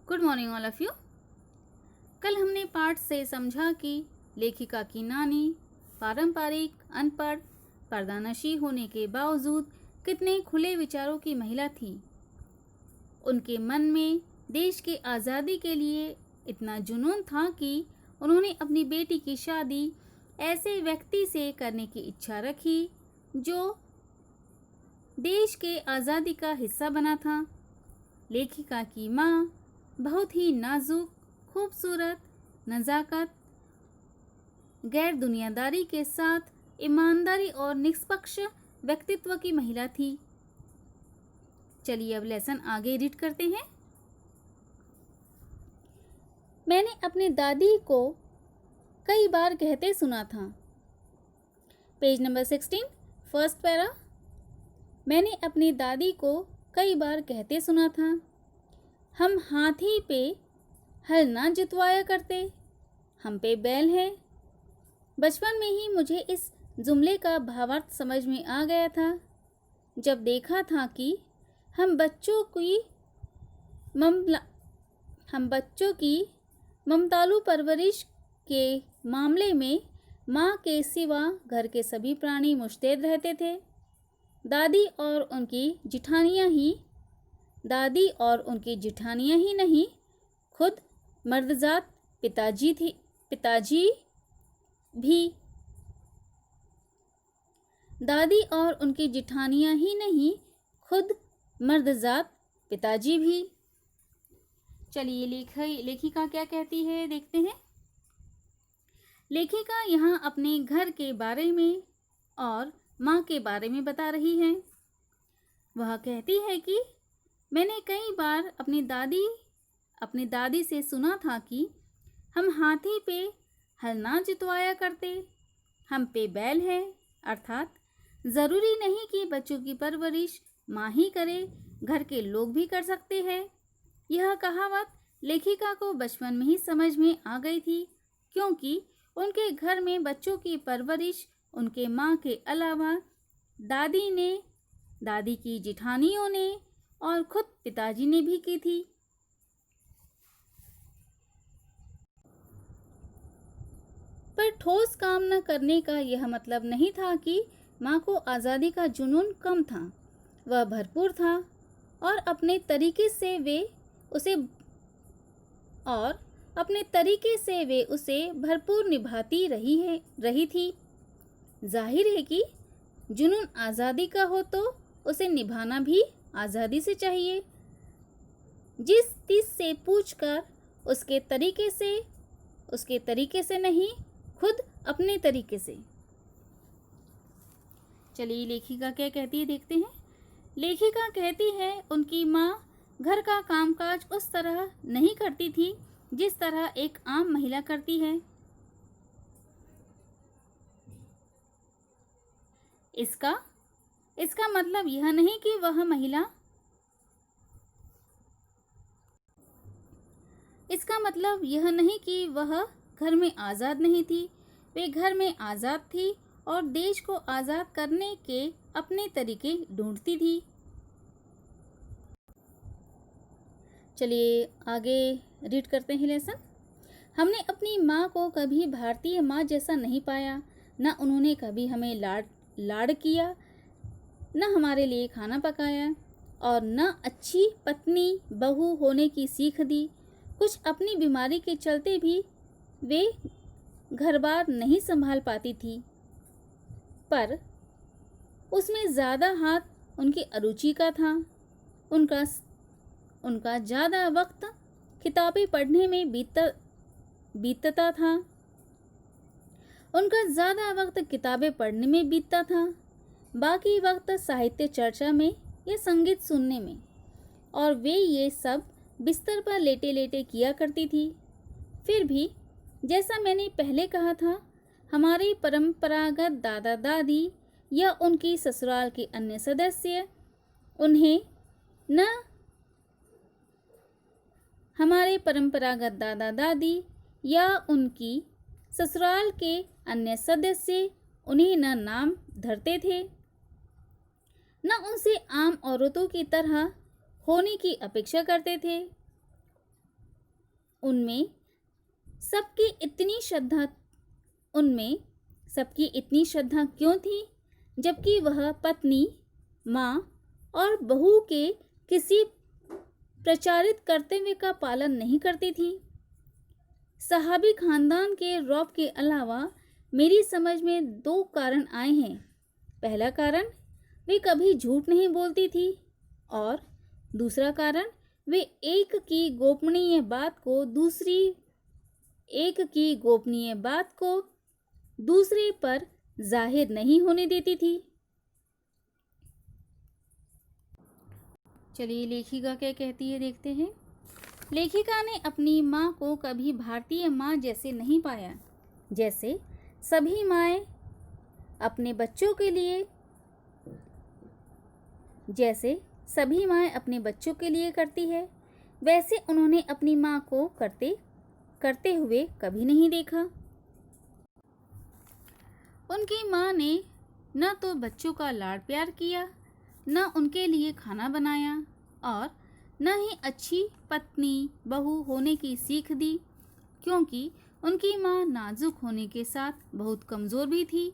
Good morning all of you. कल हमने पाठ से समझा कि लेखिका की नानी पारंपरिक अनपढ़ पर्दानशी होने के बावजूद कितने खुले विचारों की महिला थी। उनके मन में देश की आज़ादी के लिए इतना जुनून था कि उन्होंने अपनी बेटी की शादी ऐसे व्यक्ति से करने की इच्छा रखी जो देश के आज़ादी का हिस्सा बना था। लेखिका की माँ बहुत ही नाजुक, खूबसूरत, नज़ाकत, गैर दुनियादारी के साथ ईमानदारी और निष्पक्ष व्यक्तित्व की महिला थी। चलिए अब लेसन आगे रीड करते हैं। मैंने अपनी दादी को कई बार कहते सुना था। Page number 16, first para. मैंने अपनी दादी को कई बार कहते सुना था, हम हाथी पे हल ना जुतवाया करते, हम पे बैल है। बचपन में ही मुझे इस जुमले का भावार्थ समझ में आ गया था जब देखा था कि हम बच्चों की ममतालू परवरिश के मामले में माँ के सिवा घर के सभी प्राणी मुस्तैद रहते थे। दादी और उनकी जिठानियाँ ही नहीं, खुद मर्दजात पिताजी भी। दादी और उनकी जिठानियाँ ही नहीं, खुद मर्दजात पिताजी भी। चलिए लेखिका क्या कहती है देखते हैं। लेखिका यहाँ अपने घर के बारे में और माँ के बारे में बता रही है। वह कहती है कि मैंने कई बार अपनी दादी से सुना था कि हम हाथी पे हल ना जुतवाया करते, हम पे बैल है। अर्थात ज़रूरी नहीं कि बच्चों की परवरिश माँ ही करे, घर के लोग भी कर सकते हैं। यह कहावत लेखिका को बचपन में ही समझ में आ गई थी, क्योंकि उनके घर में बच्चों की परवरिश उनके माँ के अलावा दादी की जिठानियों ने और खुद पिताजी ने भी की थी। पर ठोस काम न करने का यह मतलब नहीं था कि माँ को आज़ादी का जुनून कम था। वह भरपूर था और अपने तरीके से वे उसे भरपूर निभाती रही थी। जाहिर है कि जुनून आज़ादी का हो तो उसे निभाना भी आज़ादी से चाहिए। जिस से पूछकर उसके तरीके से नहीं, खुद अपने तरीके से। चलिए लेखिका क्या कहती है देखते हैं। लेखिका कहती है उनकी माँ घर का कामकाज उस तरह नहीं करती थी जिस तरह एक आम महिला करती है। इसका मतलब यह नहीं कि वह घर में आज़ाद नहीं थी। वे घर में आज़ाद थी और देश को आज़ाद करने के अपने तरीके ढूंढती थी। चलिए आगे रीड करते हैं लेसन। हमने अपनी माँ को कभी भारतीय माँ जैसा नहीं पाया। न उन्होंने कभी हमें लाड़ किया, न हमारे लिए खाना पकाया और न अच्छी पत्नी बहू होने की सीख दी। कुछ अपनी बीमारी के चलते भी वे घर बार नहीं संभाल पाती थी, पर उसमें ज़्यादा हाथ उनकी अरुचि का था। उनका ज़्यादा वक्त किताबें पढ़ने में बीतता था। बाकी वक्त साहित्य चर्चा में या संगीत सुनने में, और वे ये सब बिस्तर पर लेटे लेटे किया करती थी। फिर भी जैसा मैंने पहले कहा था, हमारी परंपरागत दादा दादी या उनकी ससुराल के अन्य सदस्य उन्हें न नाम धरते थे, न उनसे आम औरतों की तरह होने की अपेक्षा करते थे। उनमें सबकी इतनी श्रद्धा उनमें सबकी इतनी श्रद्धा क्यों थी, जबकि वह पत्नी, माँ और बहू के किसी प्रचारित कर्तव्य का पालन नहीं करती थी। सहाबी खानदान के रौब के अलावा मेरी समझ में 2 कारण आए हैं। पहला कारण, वे कभी झूठ नहीं बोलती थी, और दूसरा कारण, वे एक की गोपनीय बात को दूसरे पर जाहिर नहीं होने देती थी। चलिए लेखिका क्या कहती है देखते हैं। लेखिका ने अपनी माँ को कभी भारतीय माँ जैसे नहीं पाया, जैसे सभी माएँ अपने बच्चों के लिए करती है, वैसे उन्होंने अपनी माँ को करते हुए कभी नहीं देखा। उनकी माँ ने न तो बच्चों का लाड प्यार किया, न उनके लिए खाना बनाया, और न ही अच्छी पत्नी बहू होने की सीख दी, क्योंकि उनकी माँ नाजुक होने के साथ बहुत कमज़ोर भी थी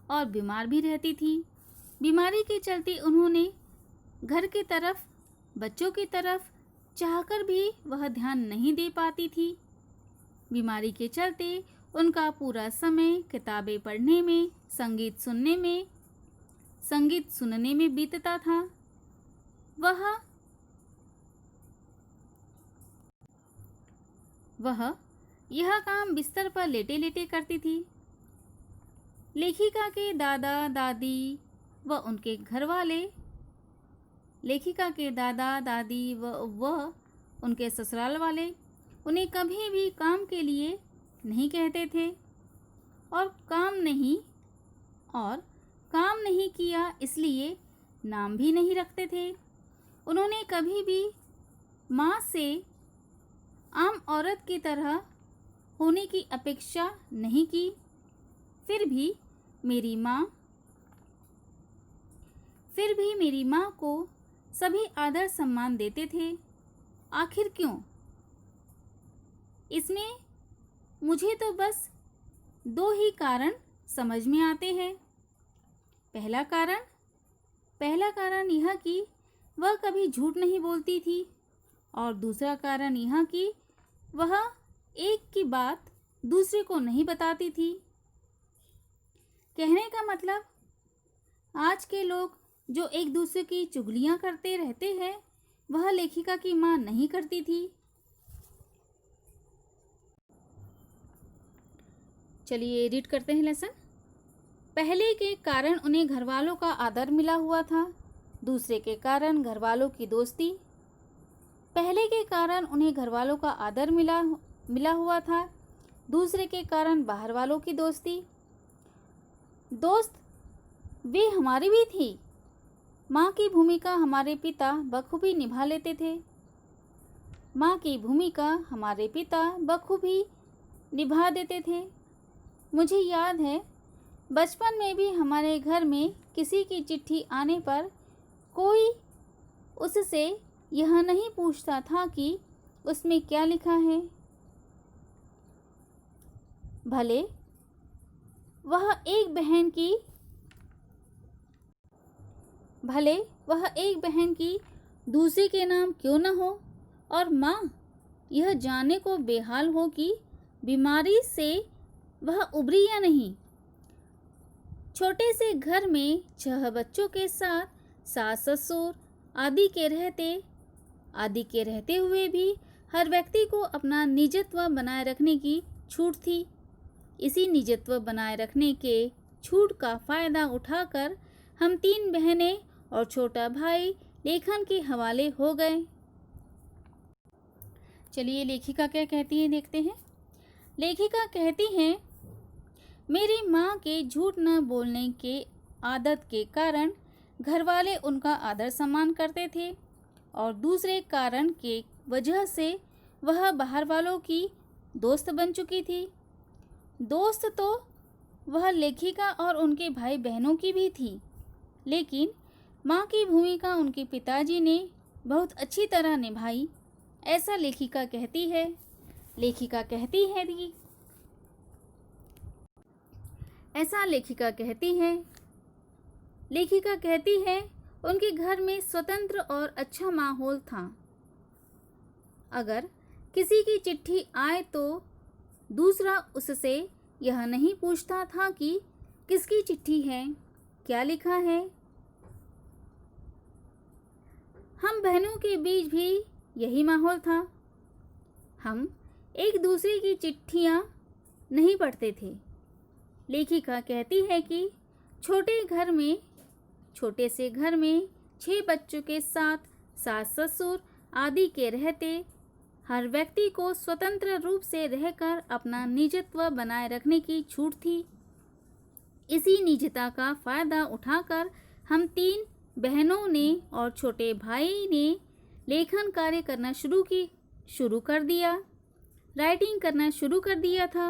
और बीमार भी रहती थी। बीमारी के चलते उन्होंने घर की तरफ, बच्चों की तरफ चाहकर भी वह ध्यान नहीं दे पाती थी। बीमारी के चलते उनका पूरा समय किताबें पढ़ने में, संगीत सुनने में बीतता था। वह यह काम बिस्तर पर लेटे लेटे करती थी। लेखिका के दादा दादी व उनके ससुराल वाले उन्हें कभी भी काम के लिए नहीं कहते थे, और काम नहीं किया इसलिए नाम भी नहीं रखते थे। उन्होंने कभी भी माँ से आम औरत की तरह होने की अपेक्षा नहीं की। फिर भी मेरी माँ को सभी आदर सम्मान देते थे। आखिर क्यों? इसमें मुझे तो बस 2 ही कारण समझ में आते हैं। पहला कारण यह कि वह कभी झूठ नहीं बोलती थी, और दूसरा कारण यह कि वह एक की बात दूसरे को नहीं बताती थी। कहने का मतलब, आज के लोग जो एक दूसरे की चुगलियां करते रहते हैं, वह लेखिका की माँ नहीं करती थी। चलिए रीड करते हैं लेसन। पहले के कारण उन्हें घरवालों का आदर मिला हुआ था, दूसरे के कारण घरवालों की दोस्ती। पहले के कारण उन्हें घरवालों का आदर मिला हुआ था, दूसरे के कारण बाहर वालों की दोस्ती। दोस्त वे हमारी भी थी। माँ की भूमिका हमारे पिता बखूबी निभा लेते थे। निभा देते थे। मुझे याद है, बचपन में भी हमारे घर में किसी की चिट्ठी आने पर कोई उससे यह नहीं पूछता था कि उसमें क्या लिखा है। भले वह एक बहन की दूसरी के नाम क्यों न हो, और माँ यह जानने को बेहाल हो कि बीमारी से वह उबरी या नहीं। छोटे से घर में 6 बच्चों के साथ सास ससुर आदि के रहते हुए भी हर व्यक्ति को अपना निजत्व बनाए रखने की छूट थी। इसी निजत्व बनाए रखने के छूट का फायदा उठाकर हम 3 बहनें और छोटा भाई लेखन के हवाले हो गए। चलिए लेखिका क्या कहती है देखते हैं। लेखिका कहती हैं, मेरी माँ के झूठ न बोलने के आदत के कारण घरवाले उनका आदर सम्मान करते थे, और दूसरे कारण के वजह से वह बाहर वालों की दोस्त बन चुकी थी। दोस्त तो वह लेखिका और उनके भाई बहनों की भी थी, लेकिन माँ की भूमिका उनके पिताजी ने बहुत अच्छी तरह निभाई, ऐसा लेखिका कहती है। लेखिका कहती है कि ऐसा लेखिका कहती है उनके घर में स्वतंत्र और अच्छा माहौल था। अगर किसी की चिट्ठी आए तो दूसरा उससे यह नहीं पूछता था कि किसकी चिट्ठी है, क्या लिखा है। हम बहनों के बीच भी यही माहौल था। हम एक दूसरे की चिट्ठियाँ नहीं पढ़ते थे। लेखिका कहती है कि छोटे से घर में 6 बच्चों के साथ सास ससुर आदि के रहते हर व्यक्ति को स्वतंत्र रूप से रहकर अपना निजत्व बनाए रखने की छूट थी। इसी निजता का फायदा उठाकर हम 3 बहनों ने और छोटे भाई ने लेखन कार्य करना शुरू कर दिया, राइटिंग करना शुरू कर दिया था।